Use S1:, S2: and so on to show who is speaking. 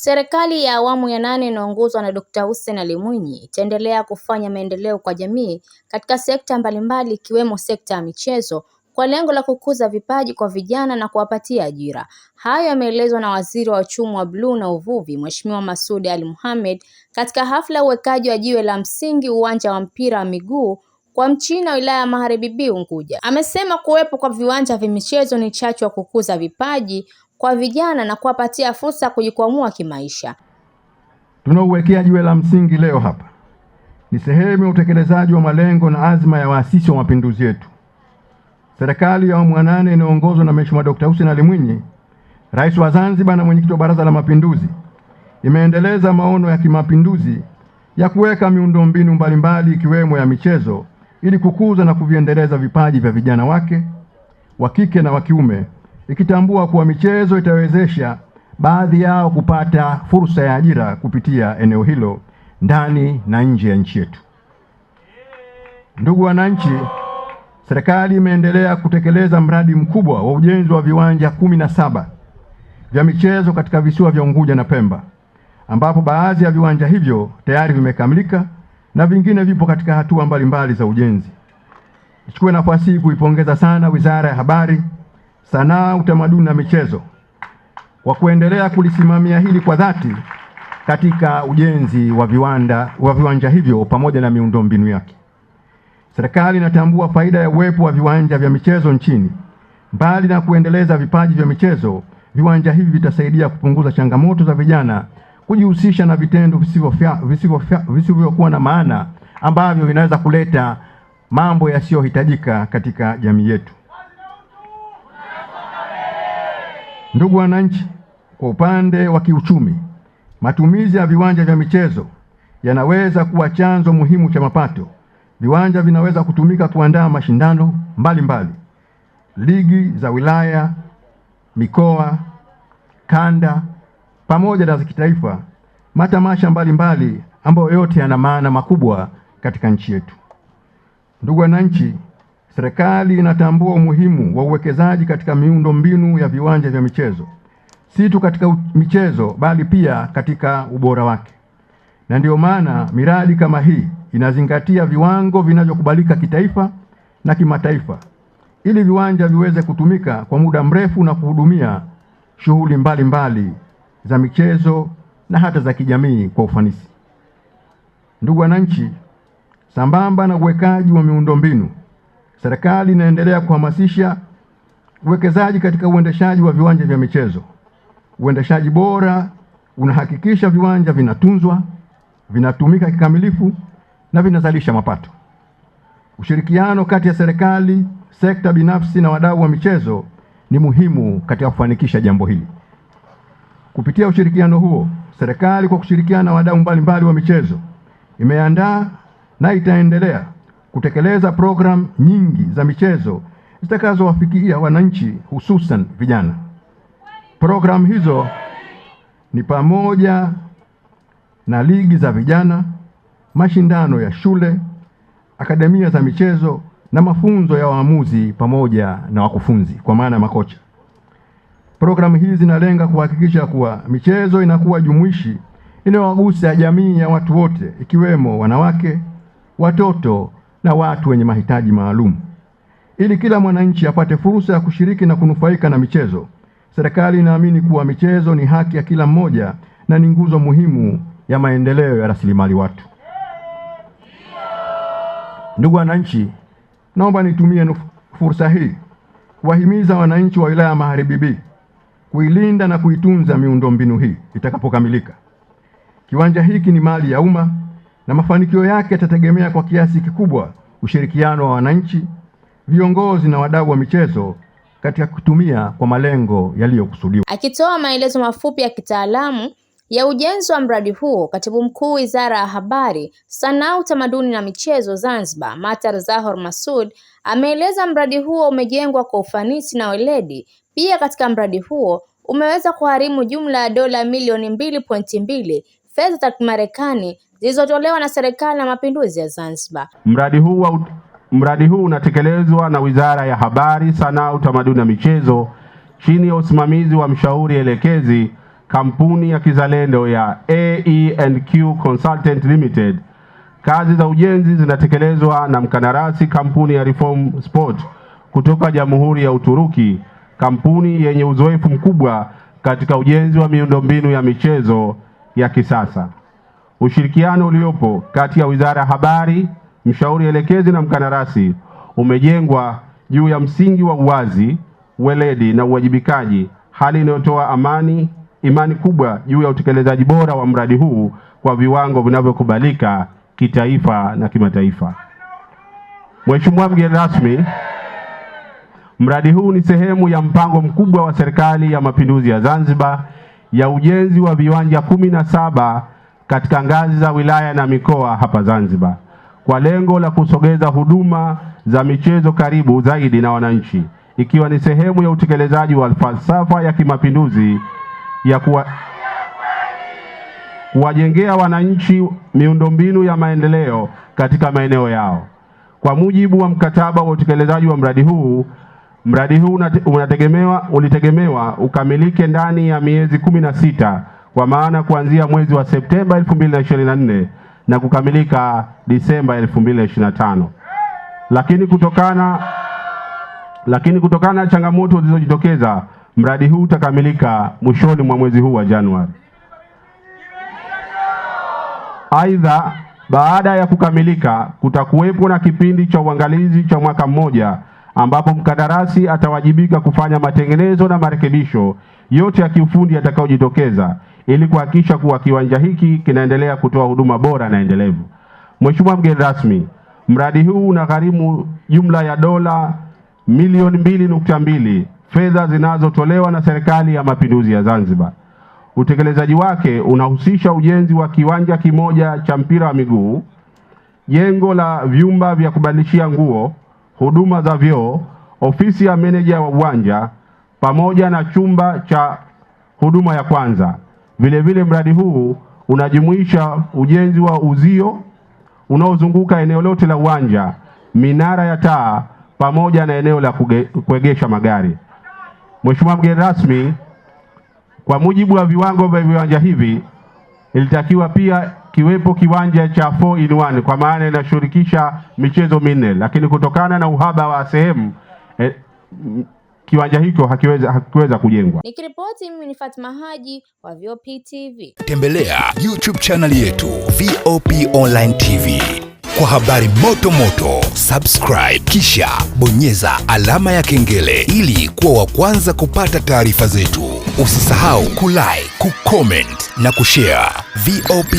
S1: Serikali ya awamu ya 8 inaongozwa na Dr. Hussein Ali Mwinyi itaendelea kufanya maendeleo kwa jamii katika sekta mbalimbali ikiwemo sekta ya michezo kwa lengo la kukuza vipaji kwa vijana na kuwapatia ajira. Hayo yameelezwa na Waziri wa Uchumi wa Bluu na Uvuvi, Mheshimiwa Masud Ali Mohamed katika hafla ya uwekaji wa jiwe la msingi uwanja wa mpira wa miguu kwa Mchina wilaya ya Magharibi B Unguja. Amesema kuwepo kwa viwanja vya michezo ni chachu ya kukuza vipaji kwa vijana na kuwapatia fursa kujikwamua kimaisha.
S2: Tunauwekea jiwe la msingi leo hapa ni sehemu ya utekelezaji wa malengo na azma ya waasisi wa mapinduzi yetu. Serikali ya awamu ya 8 inaongozwa na Mheshimiwa Dr. Hussein Ali Mwinyi, Rais wa Zanzibar na mwenyekiti wa Baraza la Mapinduzi, imeendeleza maono ya kimapinduzi ya kuweka miundombinu mbalimbali ikiwemo ya michezo ili kukuza na kuviendeleza vipaji vya vijana wake wa kike na wa kiume, ikitambua kuwa michezo itawezesha baadhi yao kupata fursa ya ajira kupitia eneo hilo ndani na nje ya nchi yetu. Ndugu wananchi, serikali imeendelea kutekeleza mradi mkubwa wa ujenzi wa viwanja 17 vya michezo katika visiwa vya Unguja na Pemba, ambapo baadhi ya viwanja hivyo tayari vimekamilika na vingine vipo katika hatua mbalimbali za ujenzi. Nichukue nafasi hii kuipongeza sana Wizara ya Habari, Sanaa, Utamaduni na Michezo kwa kuendelea kulisimamia hili kwa dhati katika ujenzi wa viwanja hivyo pamoja na miundombinu yake. Serikali inatambua faida ya uwepo wa viwanja vya michezo nchini. Mbali na kuendeleza vipaji vya michezo, viwanja hivi vitasaidia kupunguza changamoto za vijana kujihusisha na vitendo visivyokuwa na maana ambavyo vinaweza kuleta mambo yasiyohitajika katika jamii yetu. Ndugu wananchi, kwa upande wa kiuchumi, matumizi ya viwanja vya michezo yanaweza kuwa chanzo muhimu cha mapato. Viwanja vinaweza kutumika kuandaa mashindano mbalimbali, ligi za wilaya, mikoa, kanda pamoja na za kitaifa, matamasha mbalimbali ambayo yote yana maana makubwa katika nchi yetu. Ndugu wananchi, serikali inatambua umuhimu wa uwekezaji katika miundombinu ya viwanja vya michezo, si tu katika michezo bali pia katika ubora wake. Na ndio maana miradi kama hii inazingatia viwango vinavyokubalika kitaifa na kimataifa ili viwanja viweze kutumika kwa muda mrefu na kuhudumia shughuli mbalimbali za michezo na hata za kijamii kwa ufanisi. Ndugu wananchi, sambamba na uwekaji wa miundombinu, serikali inaendelea kuhamasisha uwekezaji katika uendeshaji wa viwanja vya michezo. Uendeshaji bora unahakikisha viwanja vinatunzwa, vinatumika kikamilifu na vinazalisha mapato. Ushirikiano kati ya serikali, sekta binafsi na wadau wa michezo ni muhimu katika kufanikisha jambo hili. Kupitia ushirikiano huo, serikali kwa kushirikiana na wadau mbalimbali wa michezo imeandaa na itaendelea kutekeleza programu nyingi za michezo zitakazowafikia wananchi, hususan vijana. Programu hizo ni pamoja na ligi za vijana, mashindano ya shule, akademia za michezo na mafunzo ya waamuzi pamoja na wakufunzi kwa maana ya makocha. Programu hizi zinalenga kuhakikisha kuwa michezo inakuwa jumuishi, inayowagusa jamii ya watu wote ikiwemo wanawake, watoto na watu wenye mahitaji maalum. Ili kila mwananchi apate fursa ya kushiriki na kunufaika na michezo, serikali inaamini kuwa michezo ni haki ya kila mmoja na ni nguzo muhimu ya maendeleo ya rasilimali watu. Ndugu wananchi, naomba nitumie fursa hii kuwahimiza wananchi wa wilaya ya Magharibi B kuilinda na kuitunza miundombinu hii itakapokamilika. Kiwanja hiki ni mali ya umma na mafanikio yake yatategemea kwa kiasi kikubwa ushirikiano wa wananchi, viongozi na wadau wa michezo katika kutumia kwa malengo yaliyokusudiwa.
S1: Akitoa maelezo mafupi ya kitaalamu ya ujenzi wa mradi huo, Katibu Mkuu Wizara ya Habari, Sanaa, Utamaduni na Michezo Zanzibar, Matar Zahor Masud, ameeleza mradi huo umejengwa kwa ufanisi na weledi. Pia katika mradi huo umeweza kugharimu jumla ya dola milioni 2.2, fedha za Kimarekani zilizotolewa na Serikali ya Mapinduzi ya Zanzibar.
S3: Mradi huu unatekelezwa na Wizara ya Habari, Sanaa, Utamaduni na Michezo chini ya usimamizi wa mshauri elekezi kampuni ya kizalendo ya AE&Q Consultant Limited. Kazi za ujenzi zinatekelezwa na mkandarasi kampuni ya Reform Sport kutoka Jamhuri ya Uturuki, kampuni yenye uzoefu mkubwa katika ujenzi wa miundombinu ya michezo ya kisasa. Ushirikiano uliopo kati ya Wizara ya Habari, mshauri elekezi na mkandarasi umejengwa juu ya msingi wa uwazi, weledi na uwajibikaji, hali inayotoa imani kubwa juu ya utekelezaji bora wa mradi huu kwa viwango vinavyokubalika kitaifa na kimataifa. Mheshimiwa mgeni rasmi, mradi huu ni sehemu ya mpango mkubwa wa Serikali ya Mapinduzi ya Zanzibar ya ujenzi wa viwanja 17 katika ngazi za wilaya na mikoa hapa Zanzibar, kwa lengo la kusogeza huduma za michezo karibu zaidi na wananchi, ikiwa ni sehemu ya utekelezaji wa falsafa ya kimapinduzi ya kuwajengea wananchi miundombinu ya maendeleo katika maeneo yao. Kwa mujibu wa mkataba wa utekelezaji wa mradi huu ulitegemewa ukamilike ndani ya miezi 16, kwa maana kuanzia mwezi wa Septemba 2024 na kukamilika Disemba 2025. Lakini kutokana na changamoto zilizojitokeza, mradi huu utakamilika mwishoni mwa mwezi huu wa Januari. Aidha, baada ya kukamilika kutakuwepo na kipindi cha uangalizi cha mwaka mmoja ambapo mkandarasi atawajibika kufanya matengenezo na marekebisho yote ya kiufundi yatakayojitokeza ili kuhakikisha kuwa kiwanja hiki kinaendelea kutoa huduma bora na endelevu. Mheshimiwa mgeni rasmi, mradi huu unagharimu jumla ya dola milioni 2.2, fedha zinazotolewa na Serikali ya Mapinduzi ya Zanzibar. Utekelezaji wake unahusisha ujenzi wa kiwanja kimoja cha mpira wa miguu, jengo la vyumba vya kubadilishia nguo, huduma za vyoo, ofisi ya meneja wa uwanja pamoja na chumba cha huduma ya kwanza. Vile mradi huu unajumuisha ujenzi wa uzio unaozunguka eneo lote la uwanja, minara ya taa pamoja na eneo la kuegesha magari. Mheshimiwa mgeni rasmi, kwa mujibu wa viwango vya viwanja hivi, ilitakiwa pia kiwepo kiwanja cha 4-in-1 kwa maana inashirikisha michezo minne, lakini kutokana na uhaba wa sehemu kiwanja hicho hakiweza kujengwa.
S1: Nikiripoti mimi ni Fatma Haji wa VOP TV.
S4: Tembelea YouTube channel yetu VOP Online TV kwa habari moto, subscribe kisha bonyeza alama ya kengele ili kuwa wa kwanza kupata taarifa zetu. Usisahau kulike, kucomment na kushare. VOP